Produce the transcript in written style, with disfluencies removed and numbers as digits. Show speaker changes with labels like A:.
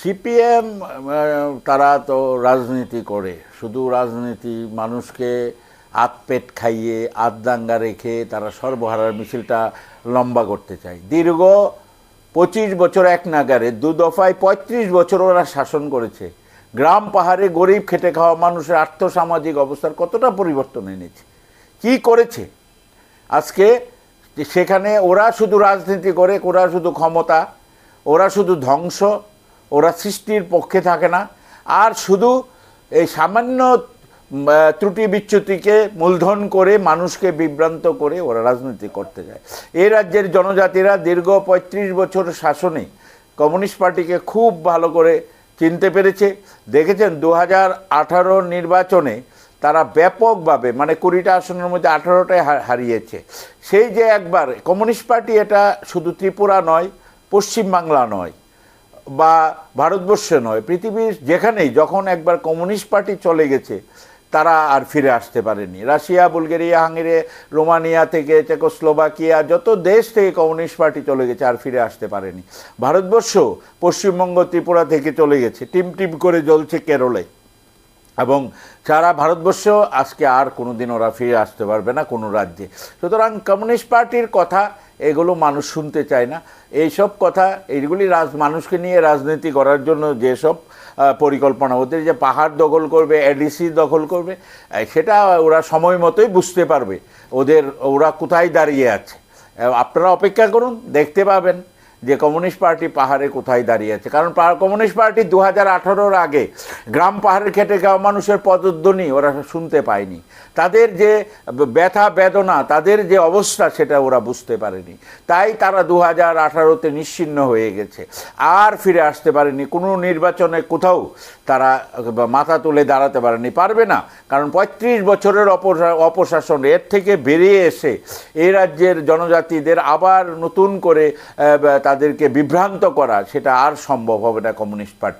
A: CPM তারা তো রাজনীতি করে, শুধু রাজনীতি, মানুষকে আতপেট খাইয়ে আধদাঙ্গা রেখে তারা সর্বহারার মিছিলটা লম্বা করতে চায়। দীর্ঘ 25 বছর এক নাগারে দু দফায় 35 বছর ওরা শাসন করেছে। গ্রাম পাহাড়ে গরিব খেটে খাওয়া মানুষের আর্থসামাজিক অবস্থার কতটা পরিবর্তন এনেছে, কি করেছে। আজকে সেখানে ওরা শুধু রাজনীতি করে, ওরা শুধু ক্ষমতা, ওরা শুধু ধ্বংস, ওরা সৃষ্টির পক্ষে থাকে না, আর শুধু এই সামান্য ত্রুটি বিচ্যুতিকে মূলধন করে মানুষকে বিভ্রান্ত করে ওরা রাজনীতি করতে যায়। এই রাজ্যের জনজাতিরা দীর্ঘ 35 বছর শাসনে কমিউনিস্ট পার্টিকে খুব ভালো করে চিনতে পেরেছে। দেখেছেন 2018 নির্বাচনে তারা ব্যাপকভাবে, মানে 20টা আসনের মধ্যে 18টাই হারিয়েছে। সেই যে একবার কমিউনিস্ট পার্টি, এটা শুধু ত্রিপুরা নয়, পশ্চিমবাংলা নয়, বা ভারতবর্ষে নয়, পৃথিবীর যেখানেই যখন একবার কমিউনিস্ট পার্টি চলে গেছে তারা আর ফিরে আসতে পারেনি। রাশিয়া, বুলগেরিয়া, হাঙ্গেরি, রোমানিয়া থেকে চেকোস্লোভাকিয়া, যত দেশ থেকে কমিউনিস্ট পার্টি চলে গেছে আর ফিরে আসতে পারেনি। ভারতবর্ষ পশ্চিমবঙ্গ, ত্রিপুরা থেকে চলে গেছে, টিম টিম করে জ্বলছে কেরলে, এবং সারা ভারতবর্ষ আজকে আর কোনো দিন ওরা ফিরে আসতে পারবে না কোনো রাজ্যে। সুতরাং কমিউনিস্ট পার্টির কথা এগুলো মানুষ শুনতে চায় না। এইসব কথা, এইগুলি মানুষকে নিয়ে রাজনীতি করার জন্য যেসব পরিকল্পনা, ওদের যে পাহাড় দখল করবে, এডিসি দখল করবে, সেটা ওরা সময় মতোই বুঝতে পারবে ওরা কোথায় দাঁড়িয়ে আছে। আপনারা অপেক্ষা করুন, দেখতে পাবেন যে কমিউনিস্ট পার্টি পাহাড়ে কোথায় দাঁড়িয়ে আছে। কারণ কমিউনিস্ট পার্টি 2018-র আগে গ্রাম পাহাড়ের খেটে খাওয়া মানুষের পদধ্বনি ওরা শুনতে পায়নি। তাদের যে ব্যথা বেদনা, তাদের যে অবস্থা, সেটা ওরা বুঝতে পারেনি। তাই তারা 2018-তে নিশ্চিহ্ন হয়ে গেছে, আর ফিরে আসতে পারেনি। কোনো নির্বাচনে কোথাও তারা মাথা তুলে দাঁড়াতে পারেনি, পারবে না। কারণ 35 বছরের অপশাসন, এর থেকে বেরিয়ে এসে এই রাজ্যের জনজাতিদের আবার নতুন করে তাদেরকে বিভ্রান্ত করা, সেটা আর সম্ভব হবে না কমিউনিস্ট পার্টি।